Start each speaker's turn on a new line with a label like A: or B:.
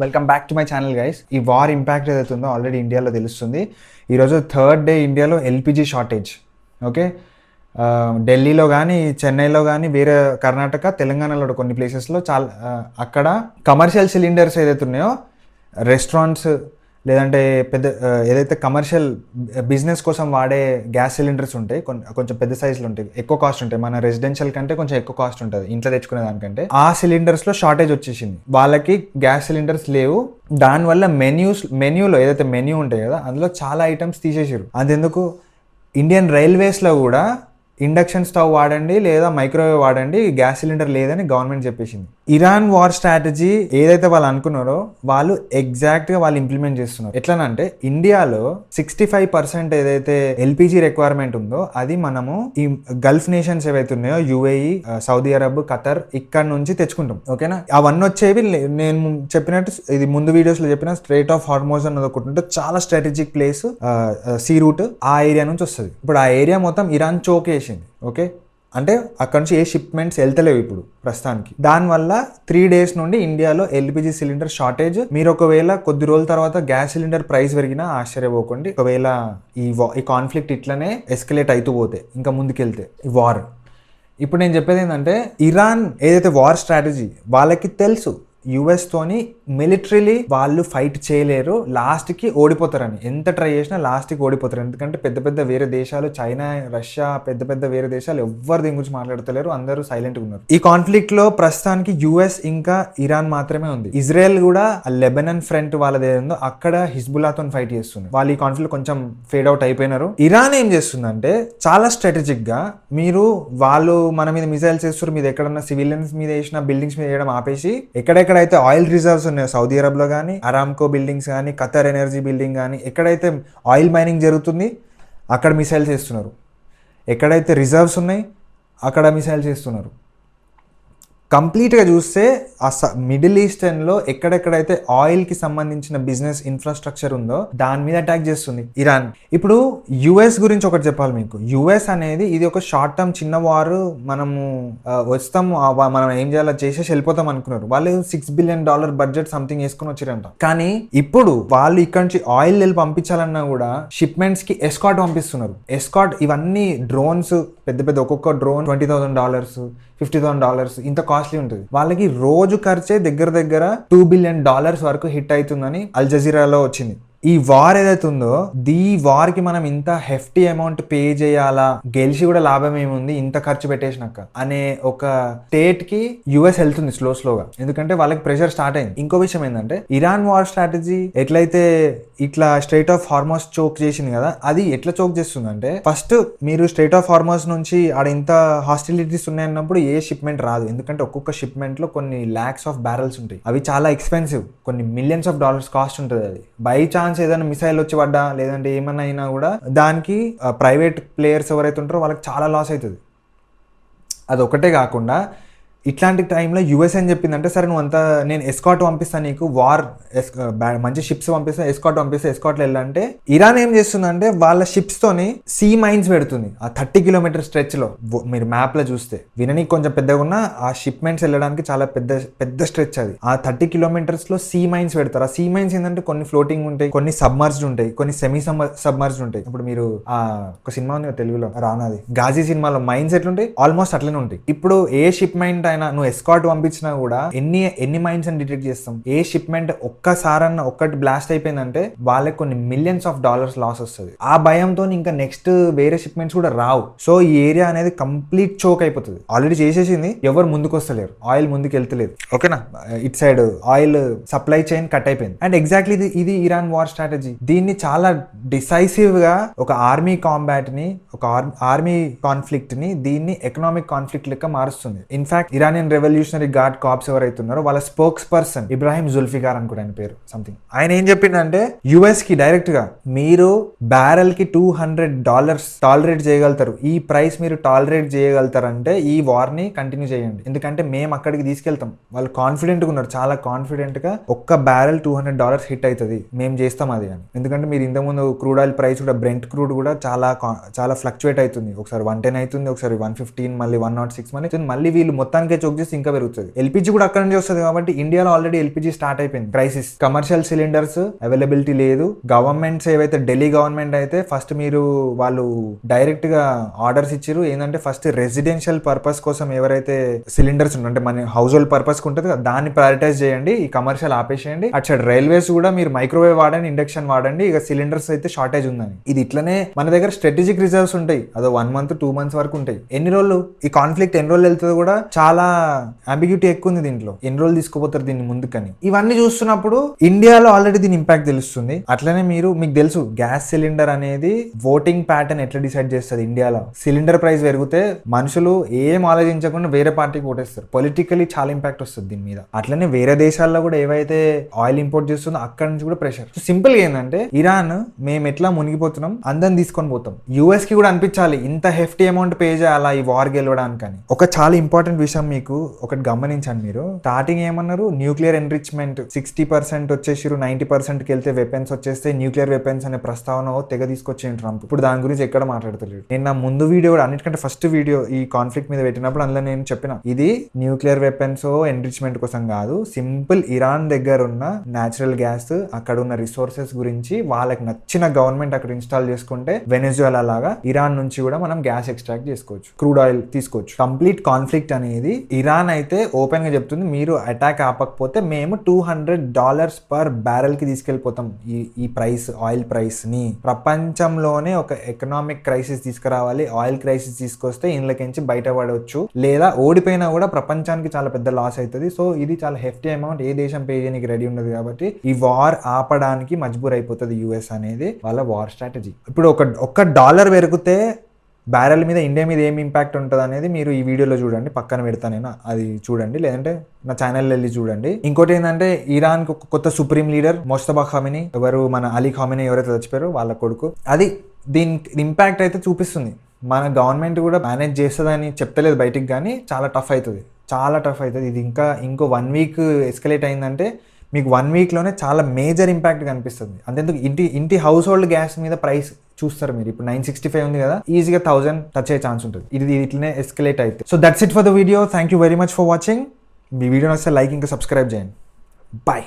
A: Welcome back to my channel guys. ఈ war impact ఏదైతే ఉందో ఆల్రెడీ ఇండియాలో తెలుస్తుంది. ఈరోజు థర్డ్ డే ఇండియాలో ఎల్పిజి షార్టేజ్. ఓకే, ఢిల్లీలో కానీ చెన్నైలో కానీ వేరే కర్ణాటక తెలంగాణలో కొన్ని ప్లేసెస్లో చాలా అక్కడ కమర్షియల్ సిలిండర్స్ ఏదైతే ఉన్నాయో రెస్టారెంట్స్ లేదంటే పెద్ద ఏదైతే కమర్షియల్ బిజినెస్ కోసం వాడే గ్యాస్ సిలిండర్స్ ఉంటాయి, కొంచెం పెద్ద సైజులు ఉంటాయి, ఎక్కువ కాస్ట్ ఉంటాయి. మన రెసిడెన్షియల్ కంటే కొంచెం ఎక్కువ కాస్ట్ ఉంటుంది ఇంట్లో తెచ్చుకునే దానికంటే. ఆ సిలిండర్స్లో షార్టేజ్ వచ్చేసింది. వాళ్ళకి గ్యాస్ సిలిండర్స్ లేవు. దానివల్ల మెన్యూలో ఏదైతే మెన్యూ ఉంటాయి కదా అందులో చాలా ఐటమ్స్ తీసేసారు. అదెందుకు ఇండియన్ రైల్వేస్లో కూడా ఇండక్షన్ స్టవ్ వాడండి లేదా మైక్రోవేవ్ వాడండి, గ్యాస్ సిలిండర్ లేదని గవర్నమెంట్ చెప్పేసింది. ఇరాన్ వార్ స్ట్రాటజీ ఏదైతే వాళ్ళు అనుకున్నారో వాళ్ళు ఎగ్జాక్ట్గా వాళ్ళు ఇంప్లిమెంట్ చేస్తున్నారు. ఎట్లనంటే ఇండియాలో 65% ఏదైతే ఎల్పిజి రిక్వైర్మెంట్ ఉందో అది మనము ఈ గల్ఫ్ నేషన్స్ ఏవైతే ఉన్నాయో యుఏఈ, సౌదీ అరబ్, ఖతర్ ఇక్కడ నుంచి తెచ్చుకుంటాం. ఓకేనా, అవన్నీ వచ్చేవి నేను చెప్పినట్టు ఇది ముందు వీడియోస్లో చెప్పిన స్ట్రైట్ ఆఫ్ హార్మోజ్ అన్నది ఒకటి ఉంటుంది, చాలా స్ట్రాటజిక్ ప్లేస్, సీ రూట్ ఆ ఏరియా నుంచి వస్తుంది. ఇప్పుడు ఆ ఏరియా మొత్తం ఇరాన్ చోక్ వేసింది. ఓకే, అంటే అక్కడ నుంచి ఏ షిప్మెంట్స్ వెళ్తలేవు ఇప్పుడు ప్రస్తుతానికి. దానివల్ల 3 days నుండి ఇండియాలో ఎల్పిజి సిలిండర్ షార్టేజ్. మీరు ఒకవేళ కొద్ది రోజుల తర్వాత గ్యాస్ సిలిండర్ ప్రైస్ పెరిగినా ఆశ్చర్యపోకండి. ఒకవేళ ఈ కాన్ఫ్లిక్ట్ ఇట్లనే ఎస్కలేట్ అవుతూ పోతే ఇంకా ముందుకెళ్తే ఈ వార్. ఇప్పుడు నేను చెప్పేది ఏంటంటే ఇరాన్ ఏదైతే వార్ స్ట్రాటజీ వాళ్ళకి తెలుసు యుఎస్ తోని మిలిటరీలీ వాళ్ళు ఫైట్ చేయలేరు, లాస్ట్కి ఓడిపోతారని. ఎంత ట్రై చేసినా లాస్ట్కి ఓడిపోతారు. ఎందుకంటే పెద్ద పెద్ద వేరే దేశాలు, చైనా, రష్యా, పెద్ద పెద్ద వేరే దేశాలు ఎవ్వరు దీని గురించి మాట్లాడతలేరు, అందరూ సైలెంట్గా ఉన్నారు. ఈ కాన్ఫ్లిక్ట్ లో ప్రస్తుతానికి యుఎస్ ఇంకా ఇరాన్ మాత్రమే ఉంది. ఇజ్రాయెల్ కూడా లెబనన్ ఫ్రంట్ వాళ్ళది ఏదో అక్కడ హిజ్బుల్లాతో ఫైట్ చేస్తుంది. వాళ్ళు ఈ కాన్ఫ్లిక్ట్ కొంచెం ఫేడ్ అవుట్ అయిపోయినారు. ఇరాన్ ఏం చేస్తుందంటే చాలా స్ట్రాటజిక్ గా వాళ్ళు మన మీద మిసైల్స్ చేస్తారు, మీద ఎక్కడన్నా సివిలియన్స్ మీద వేసిన బిల్డింగ్స్ మీద వేయడం ఆపేసి ఎక్కడైతే ఆయిల్ రిజర్వ్స్ ఉన్నాయో సౌదీ అరబ్ లో కానీ, అరామ్కో బిల్డింగ్స్ కానీ, ఖతర్ ఎనర్జీ బిల్డింగ్ కానీ, ఎక్కడైతే ఆయిల్ మైనింగ్ జరుగుతుంది అక్కడ మిసైల్స్ చేస్తున్నారు. ఎక్కడైతే రిజర్వ్స్ ఉన్నాయి అక్కడ మిసైల్స్ చేస్తున్నారు. కంప్లీట్గా చూస్తే ఆ మిడిల్ ఈస్టర్న్లో ఎక్కడెక్కడైతే ఆయిల్కి సంబంధించిన బిజినెస్ ఇన్ఫ్రాస్ట్రక్చర్ ఉందో దాని మీద అటాక్ చేస్తుంది ఇరాన్. ఇప్పుడు యుఎస్ గురించి ఒకటి చెప్పాలి మీకు. యుఎస్ అనేది ఇది ఒక షార్ట్ టర్మ్ చిన్న వారు, మనము వస్తాము మనం ఏం చేయాలో చేసేసి వెళ్ళిపోతాం అనుకున్నారు. వాళ్ళు $6 billion బడ్జెట్ సంథింగ్ వేసుకుని వచ్చారంట. కానీ ఇప్పుడు వాళ్ళు ఇక్కడ నుంచి ఆయిల్ వెళ్ళి పంపించాలన్నా కూడా షిప్మెంట్స్ కి ఎస్కాట్ పంపిస్తున్నారు. ఎస్కాట్ ఇవన్నీ డ్రోన్స్, పెద్ద పెద్ద ఒక్కొక్క డ్రోన్ $20,000, $50,000 ఇంత కాస్ట్లీ ఉంటుంది. వాళ్ళకి రోజు ఖర్చే దగ్గర $2 billion వరకు హిట్ అవుతుందని అల్ జజీరాలో వచ్చింది. ఈ వార్ ఏదైతే ఉందో ఈ వార్ కి మనం ఇంత హెఫ్టీ అమౌంట్ పే చేయాలా, గెలిచి కూడా లాభం ఏముంది ఇంత ఖర్చు పెట్టేసినాక అనే ఒక స్టేట్ కి యుఎస్ వెళ్తుంది స్లోగా. ఎందుకంటే వాళ్ళకి ప్రెషర్ స్టార్ట్ అయింది. ఇంకో విషయం ఏంటంటే ఇరాన్ వార్ స్ట్రాటజీ ఎట్లయితే ఇట్లా స్ట్రైట్ ఆఫ్ హార్మోస్ చోక్ చేసింది కదా, అది ఎట్లా చోక్ చేస్తుందంటే ఫస్ట్ మీరు స్ట్రైట్ ఆఫ్ హార్మోస్ నుంచి ఆడ ఇంత హాస్టిలిటీస్ ఉన్నాయన్నప్పుడు ఏ షిప్మెంట్ రాదు. ఎందుకంటే ఒక్కొక్క షిప్మెంట్ లో కొన్ని lakhs of barrels ఉంటాయి. అవి చాలా ఎక్స్పెన్సివ్, కొన్ని $millions కాస్ట్ ఉంటుంది. అది బై ఛాన్స్ ఏదైనా మిసైల్ వచ్చి పడ్డా లేదంటే ఏమన్నా అయినా కూడా దానికి ప్రైవేట్ ప్లేయర్స్ ఎవరైతే ఉంటారో వాళ్ళకి చాలా లాస్ అవుతుంది. అది ఒకటే కాకుండా ఇట్లాంటి టైంలో యుఎస్ ఏం చెప్పిందంటే సరే నువ్వు అంతా నేను ఎస్కాట్ పంపిస్తాను నీకు, వార్ మంచి షిప్స్ పంపిస్తాను, ఎస్కాట్ పంపిస్తే ఎస్కాట్లో వెళ్ళాలంటే ఇరాన్ ఏం చేస్తుందంటే వాళ్ళ షిప్స్ తోని సీ మైన్స్ పెడుతుంది. ఆ 30 kilometer స్ట్రెచ్ లో మీరు మ్యాప్ లో చూస్తే విననీకి కొంచెం పెద్దగా ఉన్న ఆ షిప్మెంట్స్ వెళ్ళడానికి చాలా పెద్ద స్ట్రెచ్ అది. ఆ 30 kilometers లో సీ మైన్స్ పెడతారు. ఆ సీ మైన్స్ ఏంటంటే కొన్ని ఫ్లోటింగ్ ఉంటాయి, కొన్ని సబ్మర్జ్డ్ ఉంటాయి, కొన్ని సెమీ సబ్మర్జ్డ్ ఉంటాయి. ఇప్పుడు మీరు ఒక సినిమా ఉంది తెలుగులో రానాది, గాజీ సినిమాలో మైన్స్ ఎట్లుంటాయి ఆల్మోస్ట్ అట్లనే ఉంటాయి. ఇప్పుడు ఏ షిప్మెంట్ నువ్వు ఎస్కాట్ పంపించినా కూడా ఎన్ని మైన్స్ అని డిటెక్ట్ చేస్తాం. ఏ షిప్మెంట్ ఒక్కసారన్నా ఒక్కటి బ్లాస్ట్ అయిపోయిందంటే వాళ్ళకి కొన్ని $millions లాస్ వస్తుంది. ఆ భయంతో ఇంకా నెక్స్ట్ వేరే షిప్మెంట్స్ కూడా రావు. సో ఈ ఏరియా అనేది కంప్లీట్ చోక్ అయిపోతుంది. ఆల్రెడీ చేసేసింది, ఎవరు ముందుకు వస్తలేరు, ఆయిల్ ముందుకు వెళ్తలేదు. ఓకేనా, it side oil supply chain cut అయిపోయింది. అండ్ ఎగ్జాక్ట్లీ ఇది ఇరాన్ వార్ స్ట్రాటజీ. దీన్ని చాలా డిసైసివ్ గా ఒక ఆర్మీ కాంబాట్ ని, ఒక ఆర్మీ కాన్ఫ్లిక్ట్ ని దీన్ని ఎకనామిక్ కాన్ఫ్లిక్ట్ లెక్క మారుస్తుంది. In fact Iranian revolutionary guard corps ఎవరైతే ఉన్నారో వాళ్ళ స్పోక్స్ పర్సన్ ఇబ్రాహిం జుల్ఫికార్ అనుకుంటే ఆయన పేరు సంథింగ్, ఆయన ఏం చెప్పిండంటే యుఎస్ కి డైరెక్ట్ గా మీరు బ్యారెల్ కి $200 టాలరేట్ చేయగలుగుతారు, ఈ ప్రైస్ మీరు టాలరేట్ చేయగలుగుతారంటే ఈ వార్ ని కంటిన్యూ చేయండి, ఎందుకంటే మేము అక్కడికి తీసుకెళ్తాం. వాళ్ళు కాన్ఫిడెంట్ గా ఉన్నారు, చాలా కాన్ఫిడెంట్ గా ఒక్క బ్యారెల్ $200 హిట్ అవుతుంది, మేము చేస్తాం అది అని. ఎందుకంటే మీరు ఇంతకుముందు క్రూడ్ ఆయిల్ ప్రైస్ కూడా, బ్రెంట్ క్రూడ్ కూడా చాలా ఫ్లక్చువేట్ అవుతుంది. ఒకసారి 110 అవుతుంది, ఒకసారి 115, మళ్ళీ 106 మళ్ళీ వీళ్ళు మొత్తానికి ప్రపంచానికే చోక్ చేసి ఇంకా పెరుగుతుంది. ఎల్పిజి కూడా అక్కడ నుంచి వస్తుంది కాబట్టి ఇండియాలో ఆల్రెడీ ఎల్పిజి స్టార్ట్ అయిపోయింది క్రైసిస్. కమర్షియల్ సిలిండర్స్ అవైలబిలిటీ లేదు. గవర్నమెంట్స్ ఏవైతే ఢిల్లీ గవర్నమెంట్ అయితే ఫస్ట్ మీరు వాళ్ళు డైరెక్ట్ గా ఆర్డర్స్ ఇచ్చారు ఏంటంటే ఫస్ట్ రెసిడెన్షియల్ పర్పస్ కోసం ఎవరైతే సిలిండర్స్ అంటే మన హౌస్ హోల్డ్ పర్పస్ ఉంటుంది దాన్ని ప్రయారిటైజ్ చేయండి, ఈ కమర్షియల్ ఆపేసేయండి. అటు సైడ్ రైల్వేస్ కూడా మీరు మైక్రోవేవ్ వాడండి, ఇండక్షన్ వాడండి, ఇక సిలిండర్స్ అయితే షార్టేజ్ ఉందని. ఇది ఇట్లనే మన దగ్గర స్ట్రాటజిక్ రిజర్వ్స్ ఉంటాయి, అదో 1 month 2 months వరకు ఉంటాయి. ఎన్ని రోజులు ఈ కాన్ఫ్లిక్ట్ ఎన్ని రోజులు వెళ్తుందో కూడా చాలా అంబిగ్యూటీ ఎక్కువ ఉంది దీంట్లో, ఎన్ని రోజులు తీసుకుపోతారు దీన్ని ముందుకని. ఇవన్నీ చూస్తున్నప్పుడు ఇండియాలో ఆల్రెడీ దీని ఇంపాక్ట్ తెలుస్తుంది. అట్లనే మీకు తెలుసు గ్యాస్ సిలిండర్ అనేది ఓటింగ్ ప్యాటర్న్ ఎట్లా డిసైడ్ చేస్తుంది. ఇండియాలో సిలిండర్ ప్రైస్ పెరిగితే మనుషులు ఏం ఆలోచించకుండా వేరే పార్టీకి ఓటేస్తారు. పొలిటికలీ చాలా ఇంపాక్ట్ వస్తుంది దీని మీద. అట్లనే వేరే దేశాల్లో కూడా ఏవైతే ఆయిల్ ఇంపోర్ట్ చేస్తుందో అక్కడ నుంచి కూడా ప్రెషర్. సింపుల్ గా ఏంటంటే ఇరాన్ మేము ఎట్లా మునిగిపోతున్నాం అందరిని తీసుకొని పోతాం, యూఎస్ కి కూడా అనిపించాలి ఇంత హెఫ్టీ అమౌంట్ పే చేయాలా ఈ వార్ గెలవడానికని. ఒక చాలా ఇంపార్టెంట్ విషయం మీకు ఒకటి గమనించండి. మీరు స్టార్టింగ్ ఏమన్నారు న్యూక్లియర్ ఎన్రిచ్మెంట్ 60% వచ్చేసిరు, 90%కి వెళ్తే వెపన్స్ వచ్చేస్తే న్యూక్లియర్ వెపన్స్ అనే ప్రస్తావన తెగ తీసుకొచ్చేయండి ట్రంప్. ఇప్పుడు దాని గురించి ఎక్కడ మాట్లాడతలేడు. నేను నా ముందు వీడియో కూడా అన్నిటికంటే ఫస్ట్ వీడియో ఈ కాన్ఫ్లిక్ట్ మీద పెట్టినప్పుడు అందులో నేను చెప్పిన ఇది న్యూక్లియర్ వెపన్స్ ఎన్రిచ్మెంట్ కోసం కాదు, సింపుల్ ఇరాన్ దగ్గర ఉన్న న్యాచురల్ గ్యాస్ అక్కడ ఉన్న రిసోర్సెస్ గురించి వాళ్ళకి నచ్చిన గవర్నమెంట్ అక్కడ ఇన్స్టాల్ చేసుకుంటే వెనెజుయలా లాగా ఇరాన్ నుంచి కూడా మనం గ్యాస్ ఎక్స్ట్రాక్ట్ చేసుకోవచ్చు, క్రూడ్ ఆయిల్ తీసుకోవచ్చు. కంప్లీట్ అనేది ఇరాన్ అయితే ఓపెన్ గా చెప్తుంది మీరు అటాక్ ఆపకపోతే మేము $200 per barrel కి తీసుకెళ్లిపోతాం ఈ ప్రైస్, ఆయిల్ ప్రైస్ ని. ప్రపంచంలోనే ఒక ఎకనామిక్ క్రైసిస్ తీసుకురావాలి, ఆయిల్ క్రైసిస్ తీసుకొస్తే ఇండ్లకించి బయటపడవచ్చు, లేదా ఓడిపోయినా కూడా ప్రపంచానికి చాలా పెద్ద లాస్ అవుతుంది. సో ఇది చాలా హెఫ్టీ అమౌంట్, ఏ దేశం పే చేయడానికి రెడీ ఉండదు కాబట్టి ఈ వార్ ఆపడానికి మజ్బూర్ అయిపోతుంది యుఎస్ అనేది వాళ్ళ వార్ స్ట్రాటజీ. ఇప్పుడు ఒక డాలర్ పెరిగితే బ్యారెల్ మీద ఇండియా మీద ఏం ఇంపాక్ట్ ఉంటుంది అనేది మీరు ఈ వీడియోలో చూడండి, పక్కన పెడతా నేను, అది చూడండి, లేదంటే నా ఛానల్ వెళ్ళి చూడండి. ఇంకోటి ఏంటంటే ఇరాన్ కు కొత్త సుప్రీం లీడర్ మొస్తఫా ఖామెనీ, ఎవరు మన అలీ ఖామెనీ ఎవరైతే చచ్చిపోయారో వాళ్ళ కొడుకు, అది దీని ఇంపాక్ట్ అయితే చూపిస్తుంది. మన గవర్నమెంట్ కూడా మేనేజ్ చేస్తుందని చెప్తలేదు బయటికి, కానీ చాలా టఫ్ అవుతుంది. ఇది ఇంకో 1 week ఎస్కలేట్ అయిందంటే మీకు 1 weekలోనే చాలా మేజర్ ఇంపాక్ట్ కనిపిస్తుంది. అంతేందుకు ఇంటి హౌస్ హోల్డ్ గ్యాస్ మీద ప్రైస్ చూస్తారు మీరు. ఇప్పుడు 965 ఉంది కదా, ఈజీగా 1000 టచ్ అయ్యే ఛాన్స్ ఉంటుంది. ఇది ఇట్లనే ఎస్కలేట్ అయితే. So that's it for the video. Thank you very much for watching. Me video నచ్చితే లైక్ ఇంకా సబ్స్క్రైబ్ చేయండి. బాయ్.